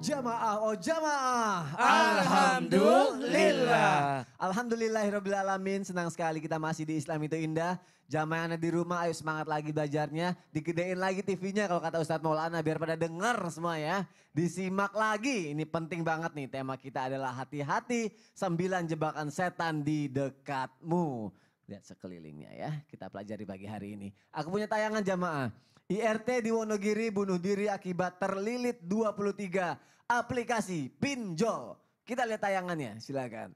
Jamaah, oh jamaah. Alhamdulillah. Alhamdulillahirrabbilalamin. Senang sekali kita masih di Islam itu indah. Jamaah yang ada di rumah, ayo semangat lagi belajarnya. Digedein lagi TV-nya kalau kata Ustadz Maulana biar pada dengar semua ya. Disimak lagi, ini penting banget nih. Tema kita adalah hati-hati 9 jebakan setan di dekatmu. Lihat sekelilingnya ya, kita pelajari pagi hari ini. Aku punya tayangan jamaah. IRT di Wonogiri bunuh diri akibat terlilit 23 aplikasi pinjol. Kita lihat tayangannya, silakan.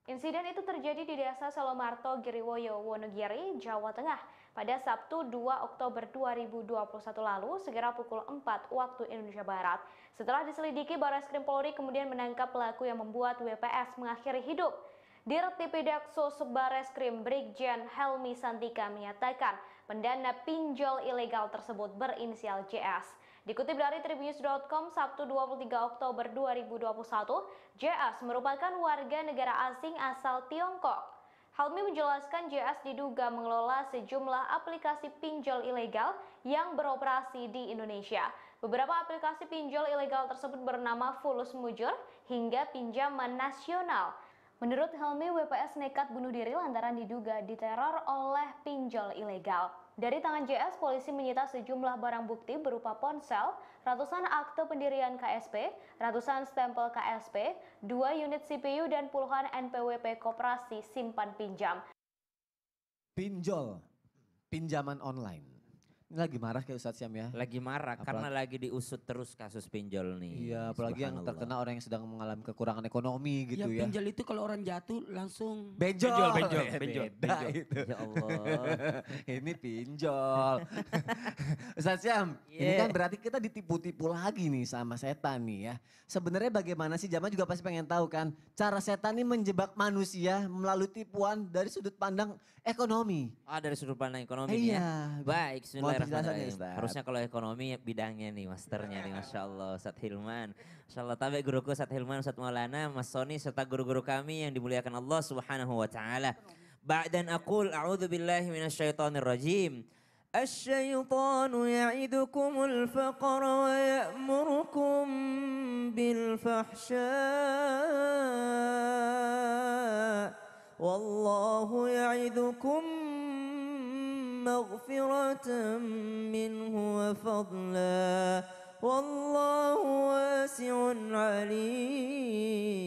Insiden itu terjadi di Desa Salomarto, Giriwoyo, Wonogiri, Jawa Tengah pada Sabtu 2 Oktober 2021 lalu, sekira pukul 4 waktu Indonesia Barat. Setelah diselidiki, Barreskrim Polri kemudian menangkap pelaku yang membuat WPS mengakhiri hidup. Dirtipidaksos Barreskrim Brigjen Helmi Santika menyatakan pendana pinjol ilegal tersebut berinisial JS. Dikutip dari tribunnews.com Sabtu 23 Oktober 2021, JS merupakan warga negara asing asal Tiongkok. Helmi menjelaskan JS diduga mengelola sejumlah aplikasi pinjol ilegal yang beroperasi di Indonesia. Beberapa aplikasi pinjol ilegal tersebut bernama Fulus Mujur hingga Pinjaman Nasional. Menurut Helmi, WPS nekat bunuh diri lantaran diduga diteror oleh pinjol ilegal. Dari tangan JS, polisi menyita sejumlah barang bukti berupa ponsel, ratusan akte pendirian KSP, ratusan stempel KSP, 2 unit CPU, dan puluhan NPWP koperasi simpan pinjam. Pinjol, pinjaman online. Ini lagi marah kayak Ustadz Syam ya. Lagi marah karena lagi diusut terus kasus pinjol nih. Iya, apalagi yang terkena orang yang sedang mengalami kekurangan ekonomi gitu ya. Pinjol itu kalau orang jatuh langsung benjol. Beda itu. Ya Allah. Ini pinjol. Ustadz Syam, ini kan berarti kita ditipu-tipu lagi nih sama setan nih ya. Sebenarnya bagaimana sih, jamaah juga pasti pengen tahu kan, cara setan ini menjebak manusia melalui tipuan dari sudut pandang ekonomi. Dari sudut pandang ekonomi Iya. ya. Baik, Penjelasannya, bismillahirrahmanirrahim. Ustaz. Harusnya kalau ekonomi bidangnya nih, masternya nih, Masya Allah, Ustadz Hilman. Masya Allah, tapi guruku Ustadz Hilman, Ustadz Maulana, Mas Soni, serta guru-guru kami yang dimuliakan Allah Subhanahu wa Ta'ala. Ba'dan aqul a'udhu billahi minasyaitonir rajim. الشيطان يعدكم الفقر ويأمركم بالفحشاء والله يعدكم مغفرة منه وفضلا والله واسع عليم.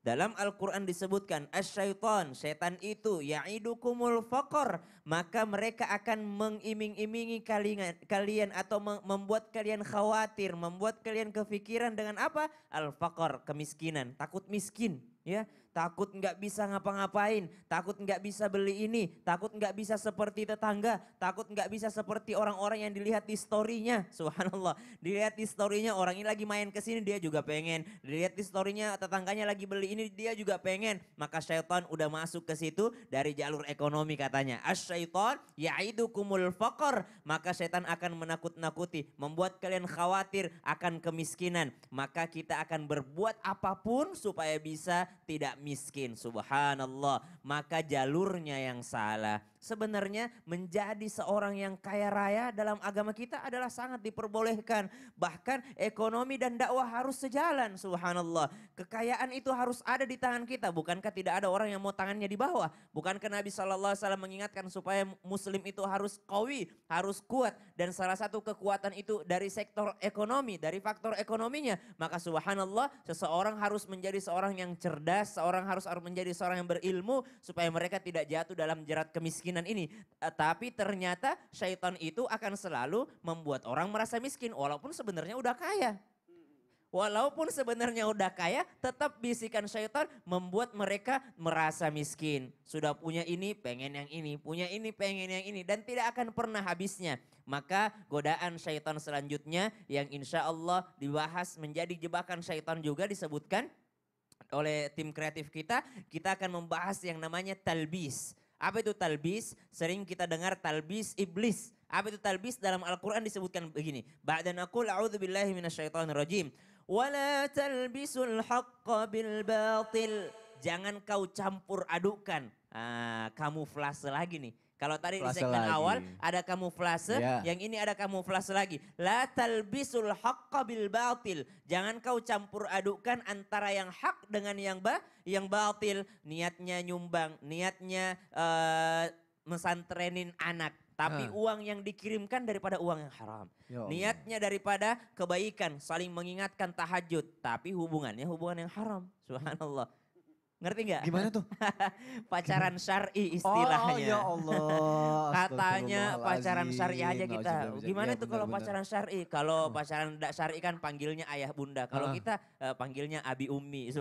Dalam Al-Quran disebutkan asyaiton, setan itu ya'idukumul faqr, maka mereka akan mengiming-imingi kalian atau membuat kalian khawatir, membuat kalian kefikiran dengan apa? Al-faqr, kemiskinan, takut miskin ya. Takut nggak bisa ngapa-ngapain, takut nggak bisa beli ini, takut nggak bisa seperti tetangga, takut nggak bisa seperti orang-orang yang dilihat di story-nya. Subhanallah, dilihat di story-nya orang ini lagi main ke sini dia juga pengen, dilihat di story-nya tetangganya lagi beli ini dia juga pengen. Maka syaitan udah masuk ke situ dari jalur ekonomi katanya. Asyaiton ya'idukumul faqr, maka syaitan akan menakut-nakuti, membuat kalian khawatir akan kemiskinan. Maka kita akan berbuat apapun supaya bisa tidak miskin, subhanallah. Maka jalurnya yang salah. Sebenarnya menjadi seorang yang kaya raya dalam agama kita adalah sangat diperbolehkan. Bahkan ekonomi dan dakwah harus sejalan, subhanallah. Kekayaan itu harus ada di tangan kita. Bukankah tidak ada orang yang mau tangannya di bawah? Bukankah Nabi SAW mengingatkan supaya muslim itu harus qawi, harus kuat. Dan salah satu kekuatan itu dari sektor ekonomi, dari faktor ekonominya. Maka subhanallah, seseorang harus menjadi seorang yang cerdas, seorang harus menjadi seorang yang berilmu supaya mereka tidak jatuh dalam jerat kemiskinan ini. Tapi ternyata syaitan itu akan selalu membuat orang merasa miskin walaupun sebenarnya udah kaya. Walaupun sebenarnya udah kaya, tetap bisikan syaitan membuat mereka merasa miskin. Sudah punya ini, pengen yang ini, punya ini, pengen yang ini, dan tidak akan pernah habisnya. Maka godaan syaitan selanjutnya yang insya Allah dibahas menjadi jebakan syaitan juga disebutkan oleh tim kreatif kita akan membahas yang namanya talbis. Apa itu talbis? Sering kita dengar talbis iblis. Apa itu talbis? Dalam Al-Quran disebutkan begini. Ba'da naqul a'udzu billahi minasyaitonir rajim. Wala talbisul haqqa bil batil jangan kau campur adukan. Kamuflase lagi nih. Kalau tadi di Flase segmen lagi. awal ada kamuflase, Ya. yang ini ada kamuflase lagi. La talbisul haqqa bil batil. Jangan kau campur adukan antara yang hak dengan yang batil. Niatnya nyumbang, niatnya mesantrenin anak. Tapi uang yang dikirimkan daripada uang yang haram. Ya Allah. Niatnya daripada kebaikan, saling mengingatkan tahajud. Tapi hubungannya hubungan yang haram. Subhanallah. Ngerti nggak? Gimana tuh? Pacaran syar'i istilahnya. Oh ya Allah. Katanya pacaran syar'i aja kita. Astagfirullahaladzim. Gimana Ya, tuh kalau benar-benar. pacaran syar'i? Kalau pacaran tidak syar'i kan panggilnya ayah bunda. Kalau kita panggilnya abi ummi. Yo,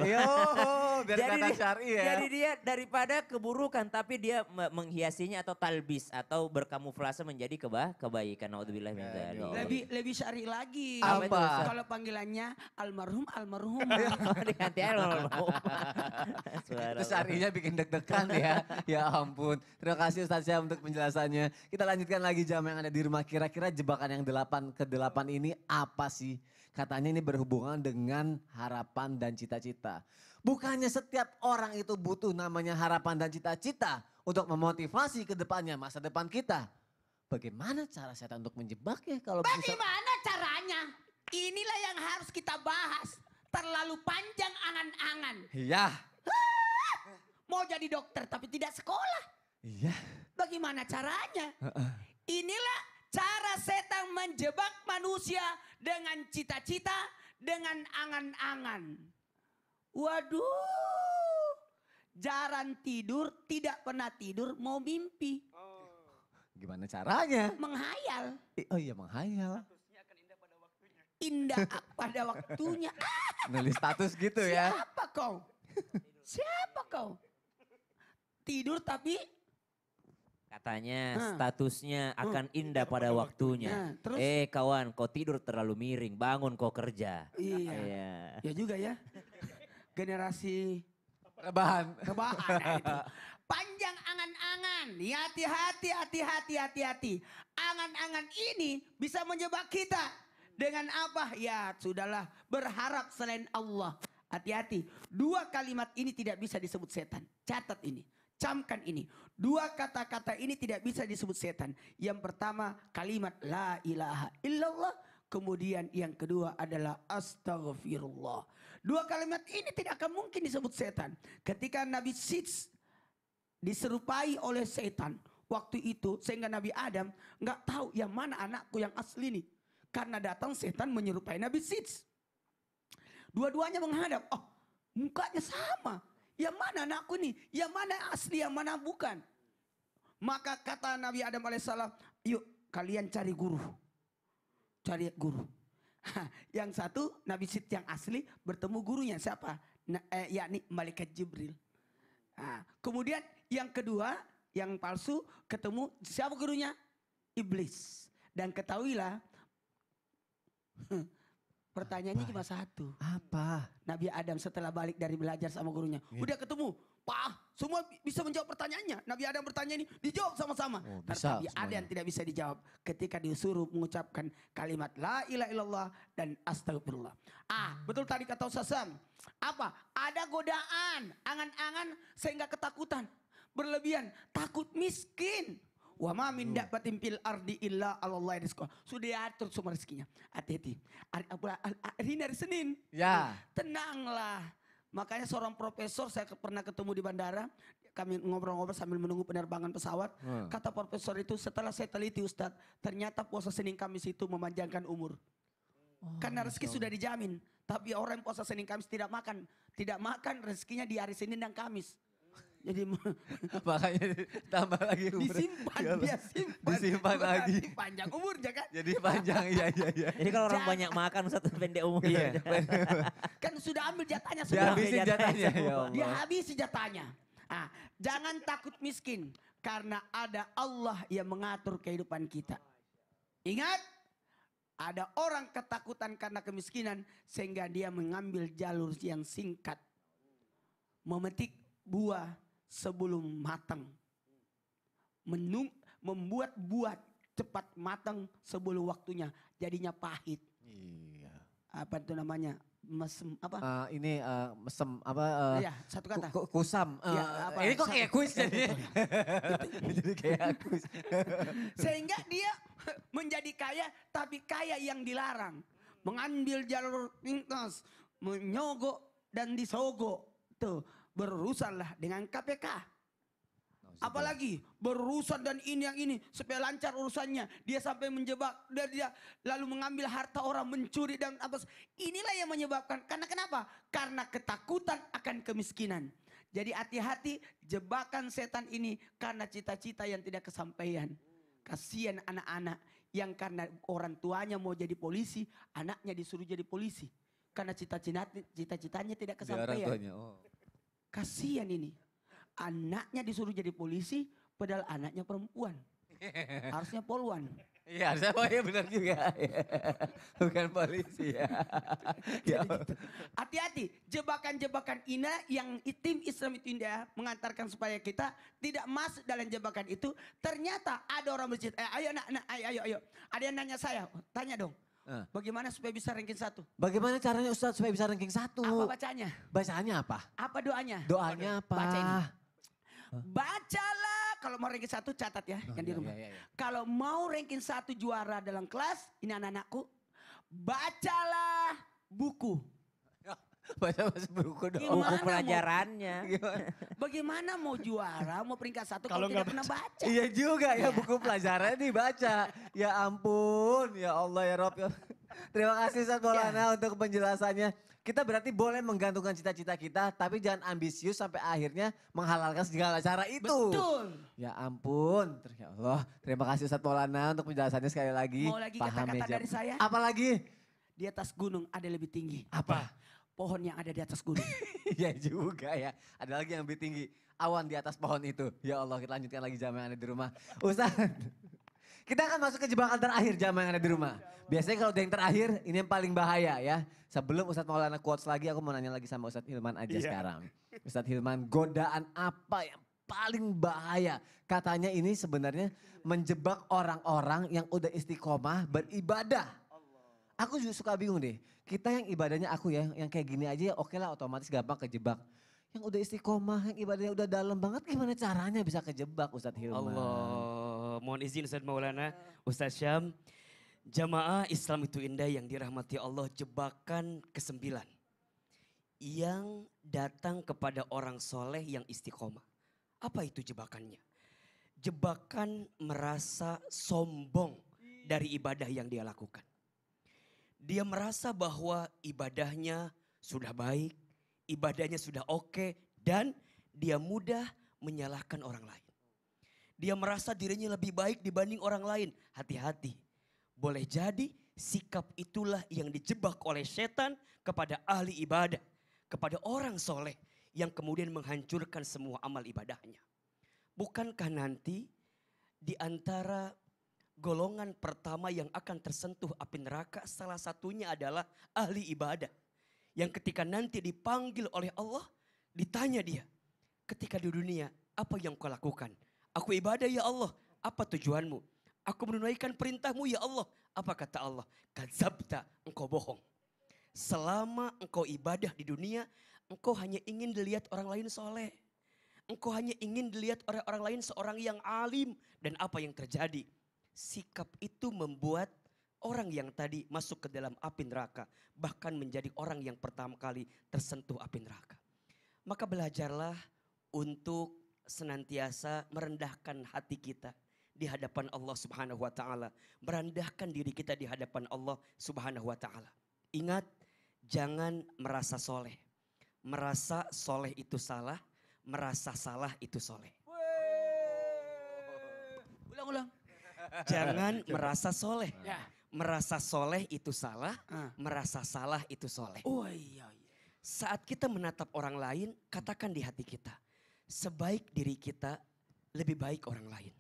biar kelihatan syar'i ya. Jadi dia daripada keburukan tapi dia menghiasinya atau talbis atau berkamuflase menjadi kebaikan. Naudzubillah min dzalik. Ya Allah. Lebih syari lagi. Apa itu, Ustaz? Kalau panggilannya almarhum. Diganti aja loh. Itu syarinya bikin deg-degan ya. Ya ampun. Terima kasih Ustaz Syah untuk penjelasannya. Kita lanjutkan lagi jam yang ada di rumah. Kira-kira jebakan yang 8 ke 8 ini apa sih? Katanya ini berhubungan dengan harapan dan cita-cita. Bukannya setiap orang itu butuh namanya harapan dan cita-cita untuk memotivasi ke depannya masa depan kita. Bagaimana cara setan untuk menjebaknya kalau bisa... Bagaimana caranya? Inilah yang harus kita bahas. Terlalu panjang angan-angan. Iya. Mau jadi dokter tapi tidak sekolah. Iya. Bagaimana caranya? Inilah cara setan menjebak manusia dengan cita-cita, dengan angan-angan. Waduh, jarang tidur, tidak pernah tidur, mau mimpi. Gimana caranya? Menghayal, Oh iya menghayal. indah pada waktunya. Nulis status gitu ya. Siapa kau? Siapa kau? Tidur tapi Katanya statusnya akan indah pada waktunya. Nah, terus? Kawan, kau tidur terlalu miring, bangun kau kerja. iya, Iya. ya juga ya. Generasi Rebahan. rebahan nah itu. Panjang angan-angan. Ya, hati-hati. Angan-angan ini bisa menjebak kita. Dengan apa? Ya sudahlah, berharap selain Allah. Hati-hati. 2 kalimat ini tidak bisa disebut setan. Catat ini. Camkan ini. 2 kata-kata ini tidak bisa disebut setan. Yang pertama kalimat la ilaha illallah. Kemudian yang kedua adalah astaghfirullah. 2 kalimat ini tidak akan mungkin disebut setan. Ketika Nabi Sits diserupai oleh setan. Waktu itu sehingga Nabi Adam nggak tahu yang mana anakku yang asli nih. Karena datang setan menyerupai Nabi Sits. Dua-duanya menghadap. Oh, mukanya sama. Yang mana anakku nih? Yang mana asli, yang mana bukan? Maka kata Nabi Adam alaihissalam, yuk kalian cari guru. Cari guru. Yang satu Nabi Sits yang asli bertemu gurunya siapa? Yakni Malaikat Jibril. Kemudian yang kedua yang palsu ketemu siapa gurunya? Iblis. Dan ketahuilah pertanyaannya cuma satu. Apa? Nabi Adam setelah balik dari belajar sama gurunya. Udah ketemu. Pak, semua bisa menjawab pertanyaannya. Nabi Adam bertanya ini dijawab sama-sama. Oh, bisa Tapi ada semuanya. yang tidak bisa dijawab. Ketika disuruh mengucapkan kalimat la ilaha illallah dan astagfirullah. Betul tadi kata Ustaz Sam. Apa? Ada godaan. Angan-angan sehingga ketakutan. Berlebihan. Takut miskin. Wa ma min dabbatin fil ardi illa 'alallahi rizquha. Sudah diatur semua rezekinya. Hati-hati. Hari ini hari Senin. Ya. Tenanglah. Makanya seorang profesor saya pernah ketemu di bandara. Kami ngobrol-ngobrol sambil menunggu penerbangan pesawat. Kata profesor itu setelah saya teliti Ustadz. Ternyata puasa Senin Kamis itu memanjangkan umur. Karena rezeki sudah dijamin. Tapi orang yang puasa Senin Kamis tidak makan. Tidak makan rezekinya di hari Senin dan Kamis. Jadi Makanya tambah lagi umur. disimpan, Ya Allah. dia simpan. Disimpan lagi. Berarti panjang umurnya kan. Jadi panjang, iya. Jadi kalau orang Jangan. banyak makan satu pendek umur. Iya. Kan sudah ambil jatahnya sudah. Dihabisin jatahnya. Ya Allah. Dia habisi jatahnya. Jangan takut miskin. Karena ada Allah yang mengatur kehidupan kita. Ingat. Ada orang ketakutan karena kemiskinan. Sehingga dia mengambil jalur yang singkat. Memetik buah sebelum matang. Membuat buah cepat matang sebelum waktunya. Jadinya pahit. Iya. Apa itu namanya? mesem apa? Mesem apa Ya, satu kata. kusam. Ya, apa, Ini kok kayak kuis jadi. Jadi kayak kuis. Sehingga dia menjadi kaya tapi kaya yang dilarang. Mengambil jalur pintas, menyogok dan disogok. Tuh, berurusanlah dengan KPK. Apalagi berurusan dan ini yang ini supaya lancar urusannya. Dia sampai menjebak dan dia lalu mengambil harta orang, mencuri dan apa. Inilah yang menyebabkan. Karena kenapa? Karena ketakutan akan kemiskinan. Jadi hati-hati jebakan setan ini karena cita-cita yang tidak kesampaian. Kasihan anak-anak yang karena orang tuanya mau jadi polisi, anaknya disuruh jadi polisi. Karena cita-citanya tidak kesampaian. Kasihan ini. Anaknya disuruh jadi polisi, padahal anaknya perempuan. Harusnya poluan. Iya, saya benar juga. Bukan polisi ya. Ya. Hati-hati, jebakan-jebakan ini yang tim Islam itu indah mengantarkan supaya kita tidak masuk dalam jebakan itu. Ternyata ada orang bercerita, ayo nak, ayo. Ada yang nanya saya, tanya dong. Bagaimana supaya bisa ranking 1? Bagaimana caranya Ustadz supaya bisa ranking 1? Apa bacanya? Bacaannya apa? Apa doanya? Doanya apa? Baca ini. Bacalah, kalau mau ranking 1 catat ya, yang di rumah. Iya. Kalau mau ranking 1 juara dalam kelas, ini anak-anakku, bacalah buku. Baca buku dong. Gimana Buku mau- pelajarannya. Bagaimana mau juara, mau peringkat 1 kalau tidak pernah baca? Iya juga ya, buku pelajarannya dibaca. Ya ampun, ya Allah ya Rob. Terima kasih Ustadz Maulana untuk penjelasannya. Kita berarti boleh menggantungkan cita-cita kita, tapi jangan ambisius sampai akhirnya menghalalkan segala cara itu. Betul. Ya ampun, ya Allah. Terima kasih Ustadz Maulana untuk penjelasannya sekali lagi. Mau lagi kata-kata dari saya? Apalagi? Di atas gunung ada lebih tinggi. Apa? Pohon yang ada di atas gunung. Iya juga ya. Ada lagi yang lebih tinggi. Awan di atas pohon itu. Ya Allah, kita lanjutkan lagi jamaah yang ada di rumah. Ustadz, kita akan masuk ke jebakan terakhir jamaah yang ada di rumah. Biasanya kalau ada yang terakhir, ini yang paling bahaya ya. Sebelum Ustadz Maulana quotes lagi, aku mau nanya lagi sama Ustadz Hilman aja sekarang. Ustadz Hilman, godaan apa yang paling bahaya? Katanya ini sebenarnya menjebak orang-orang yang udah istiqomah beribadah. Aku juga suka bingung deh. Kita yang ibadahnya aku ya, yang kayak gini aja ya oke lah otomatis gampang kejebak. Yang udah istiqomah, yang ibadahnya udah dalam banget gimana caranya bisa kejebak Ustadz Hilman? Allah, mohon izin Ustadz Maulana, Ustadz Syam. Jamaah Islam itu indah yang dirahmati Allah, jebakan ke-9. Yang datang kepada orang soleh yang istiqomah. Apa itu jebakannya? Jebakan merasa sombong dari ibadah yang dia lakukan. Dia merasa bahwa ibadahnya sudah baik, ibadahnya sudah oke, dan dia mudah menyalahkan orang lain. Dia merasa dirinya lebih baik dibanding orang lain. Hati-hati. Boleh jadi sikap itulah yang dijebak oleh setan kepada ahli ibadah. Kepada orang soleh yang kemudian menghancurkan semua amal ibadahnya. Bukankah nanti di antara golongan pertama yang akan tersentuh api neraka salah satunya adalah ahli ibadah. Yang ketika nanti dipanggil oleh Allah, ditanya dia, ketika di dunia apa yang kau lakukan? Aku ibadah ya Allah, apa tujuanmu? Aku menunaikan perintahmu ya Allah. Apa kata Allah? Kadzabta, engkau bohong. Selama engkau ibadah di dunia, engkau hanya ingin dilihat orang lain soleh. Engkau hanya ingin dilihat oleh orang lain seorang yang alim. Dan apa yang terjadi? Sikap itu membuat orang yang tadi masuk ke dalam api neraka. Bahkan menjadi orang yang pertama kali tersentuh api neraka. Maka belajarlah untuk senantiasa merendahkan hati kita di hadapan Allah Subhanahu wa taala, merendahkan diri kita di hadapan Allah Subhanahu wa taala. Ingat, jangan merasa soleh. Merasa soleh itu salah, merasa salah itu soleh. Ulang-ulang. Jangan merasa soleh. Ya. Merasa soleh itu salah, Ah. merasa salah itu soleh. Oh iya. Saat kita menatap orang lain, katakan di hati kita, sebaik diri kita, lebih baik orang lain.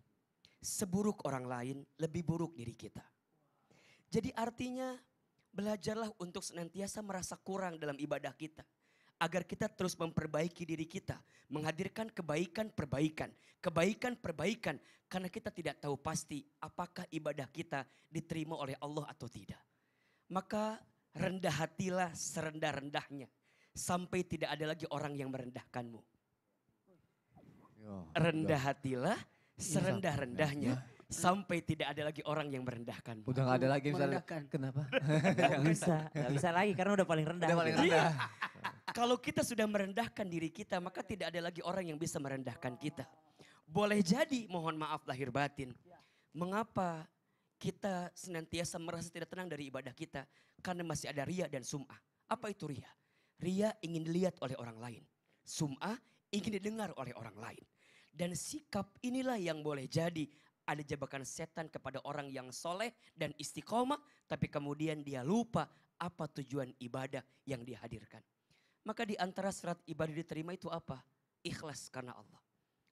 Seburuk orang lain, lebih buruk diri kita. Jadi artinya belajarlah untuk senantiasa merasa kurang dalam ibadah kita. Agar kita terus memperbaiki diri kita. Menghadirkan kebaikan-perbaikan. Kebaikan-perbaikan. Karena kita tidak tahu pasti apakah ibadah kita diterima oleh Allah atau tidak. Maka rendah hatilah serendah-rendahnya. Sampai tidak ada lagi orang yang merendahkanmu. Rendah hatilah serendah-rendahnya. Sampai tidak ada lagi orang yang merendahkanmu. Udah gak ada lagi misalnya. Merendahkan. Kenapa? Gak bisa lagi karena udah paling rendah. Udah paling gitu. rendah. Kalau kita sudah merendahkan diri kita, maka tidak ada lagi orang yang bisa merendahkan kita. Boleh jadi, mohon maaf lahir batin. Mengapa kita senantiasa merasa tidak tenang dari ibadah kita? Karena masih ada ria dan sum'ah. Apa itu ria? Ria ingin dilihat oleh orang lain. Sum'ah ingin didengar oleh orang lain. Dan sikap inilah yang boleh jadi ada jebakan setan kepada orang yang soleh dan istiqomah. Tapi kemudian dia lupa apa tujuan ibadah yang dihadirkan. Maka di antara syarat ibadah diterima itu apa? Ikhlas karena Allah.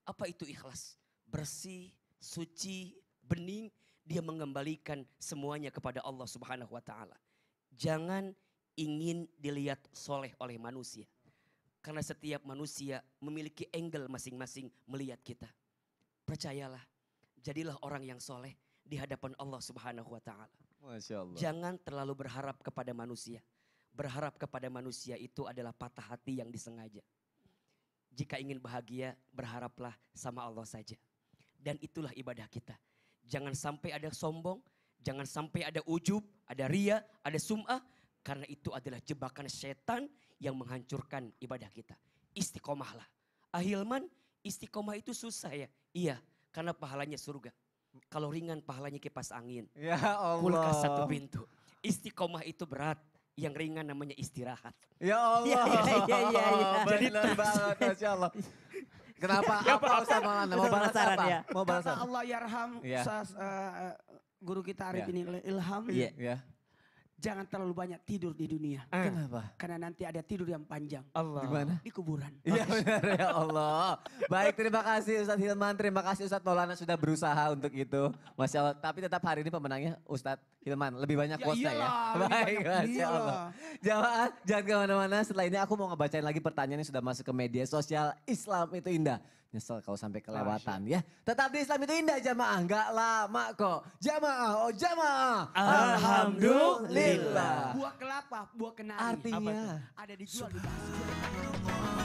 Apa itu ikhlas? Bersih, suci, bening. Dia mengembalikan semuanya kepada Allah Subhanahu wa ta'ala. Jangan ingin dilihat soleh oleh manusia. Karena setiap manusia memiliki angle masing-masing melihat kita. Percayalah, jadilah orang yang soleh di hadapan Allah Subhanahu wa ta'ala. Masya Allah. Jangan terlalu berharap kepada manusia. Berharap kepada manusia itu adalah patah hati yang disengaja. Jika ingin bahagia, berharaplah sama Allah saja. Dan itulah ibadah kita. Jangan sampai ada sombong, jangan sampai ada ujub, ada ria, ada sum'ah. Karena itu adalah jebakan setan yang menghancurkan ibadah kita. Istiqomahlah. Ahilman, istiqomah itu susah ya? Iya, karena pahalanya surga. Kalau ringan pahalanya kipas angin. Ya Allah. Kulkas satu pintu. Istiqomah itu berat. Yang ringan namanya istirahat. Ya Allah. Iya. Benar banget, Masya Allah. Kenapa? Apa Ustaz Maulana? Mau balas Penasaran apa? ya. Mau balas Kata apa? Allah yarham Iya. guru kita Arif Iya. ini Ilham. Iya. Ya. Jangan terlalu banyak tidur di dunia. Kenapa? Karena nanti ada tidur yang panjang. Allah. Gimana? Di kuburan. Iya benar ya Allah. Baik, terima kasih Ustadz Hilman, terima kasih Ustadz Maulana sudah berusaha untuk itu. Masya Allah. Tapi tetap hari ini pemenangnya Ustadz Hilman. Lebih banyak Ya quotesnya ya. iyalah, lebih Baik, banyak. Masya Iyalah. Allah. Jamaah jangan kemana-mana. Setelah ini aku mau ngebacain lagi pertanyaan yang sudah masuk ke media sosial. Islam itu indah. Nyesel kalau sampai kelewatan ya. Tetap di Islam itu indah jamaah. Nggak lama kok. Jamaah, oh jamaah. Alhamdulillah. Buah kelapa, buah kenari. Artinya. Ada dijual di pasar.